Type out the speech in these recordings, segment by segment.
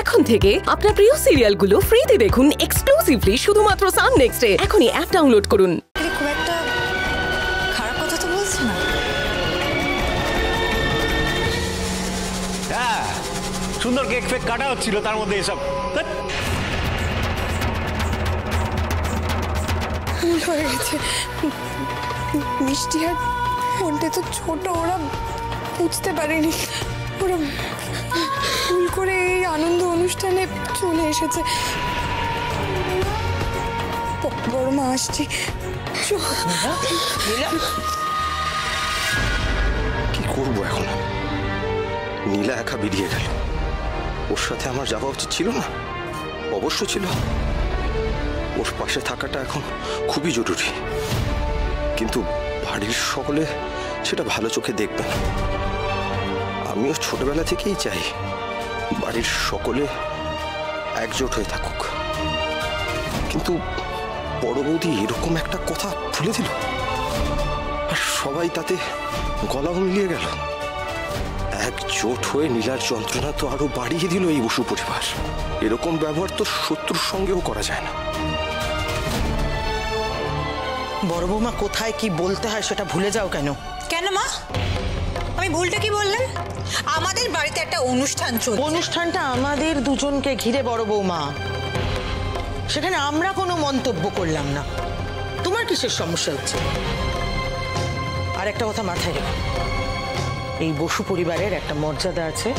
এখন থেকে আপনার প্রিয় সিরিয়ালগুলো ফ্রিতে দেখুন এক্সক্লুসিভলি শুধুমাত্র সান নেক্সটে। এখনই অ্যাপ ডাউনলোড করুন। খুব একটা খারাপ কথা তো বলছি না। হ্যাঁ, সুন্দর কেক ফেক কাটা হচ্ছিল, তার মধ্যে এসব ভুল হয়ে গেছে। মিষ্টি আর ফোনটা তো ছোট, ওরা বুঝতে পারেনি। ওরা ভুল করে এই আনন্দ অনুষ্ঠানে চলে এসেছে। বড় মা আসছি। কি করবো এখন? নীলা একা বেরিয়ে গেল, ওর সাথে আমার যাওয়া উচিত ছিল না? অবশ্য ছিল, ওর পাশে থাকাটা এখন খুবই জরুরি, কিন্তু বাড়ির সকলে সেটা ভালো চোখে দেখবে না। আমিও ছোটবেলা থেকেই চাই বাড়ির সকলে একজোট হয়ে থাকুক, কিন্তু বড় বৌদি এরকম একটা কথা ভুলে দিল আর সবাই তাতে গলাও মিলিয়ে গেল। একজোট হয়ে নীলার যন্ত্রণা তো আরো বাড়িয়ে দিল এই বসু পরিবার। এরকম ব্যবহার তো শত্রুর সঙ্গেও করা যায় না। বড় বৌমা কোথায় কি বলতে হয় সেটা ভুলে যাও কেন? কেন মা, আমি ভুলটা কি বললেন? আমাদের বাড়িতে একটা অনুষ্ঠান চলছে। অনুষ্ঠানটা আমাদের দুজনকে ঘিরে বড় বৌমা, সেখানে আমরা কোনো মন্তব্য করলাম না। তোমার কিসের সমস্যা হচ্ছে? আর একটা কথা মাথায় রেখো, এই বসু পরিবারের একটা মর্যাদা আছে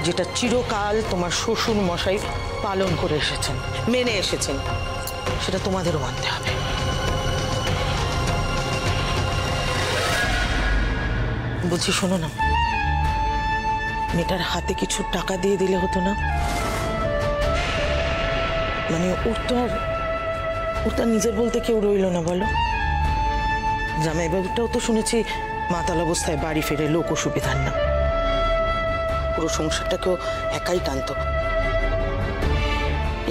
যেটা চিরকাল তোমার শ্বশুর মশাই পালন করে এসেছেন, মেনে এসেছেন, সেটা তোমাদেরও মানতে হবে। বলছি শোনো না, মেয়েটার হাতে কিছু টাকা দিয়ে দিলে হতো না? মানে ওর তো নিজের বলতে কেউ রইল না, বলো? জামাইবাবুটাও তো শুনেছি মাতাল অবস্থায় বাড়ি ফেরে, লোক অসুবিধার না, পুরো সংসারটাকেও একাই টানত।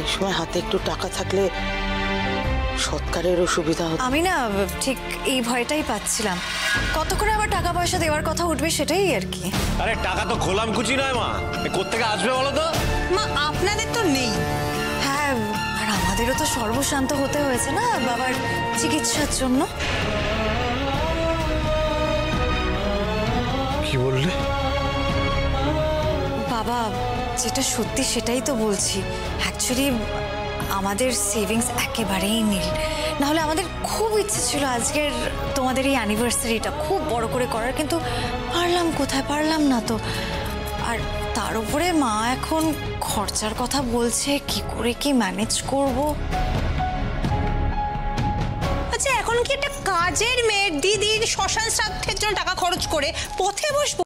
এই সময় হাতে একটু টাকা থাকলে সৎকারেরও সুবিধা হতো। আমি না ঠিক এই ভয়টাই পাচ্ছিলাম, কত করে আবার টাকা পয়সা দেওয়ার কথা উঠবে, সেটাই আর কি। আরে টাকা তো খোলাম কুচি নয় মা, কোত্থেকে আসবে বলো তো? মা আপনাদের তো নেই। হ্যাঁ, আর আমাদেরও তো সর্বশান্ত হতে হয়েছে না বাবার চিকিৎসার জন্য। কি বললে? বাবা যেটা সত্যি সেটাই তো বলছি। অ্যাকচুয়ালি আমাদের সেভিংস একেবারেই নীল, নাহলে আমাদের খুব ইচ্ছে ছিল আজকের তোমাদের এই অ্যানিভার্সারিটা খুব বড় করে করার, কিন্তু পারলাম না তো। আর তার উপরে মা এখন খরচার কথা বলছে, কি করে কি ম্যানেজ করব। আচ্ছা, এখন কি একটা কাজের মেয়ের দিদির শ্মশান শ্রাদ্ধের জন্য টাকা খরচ করে পথে বসবো?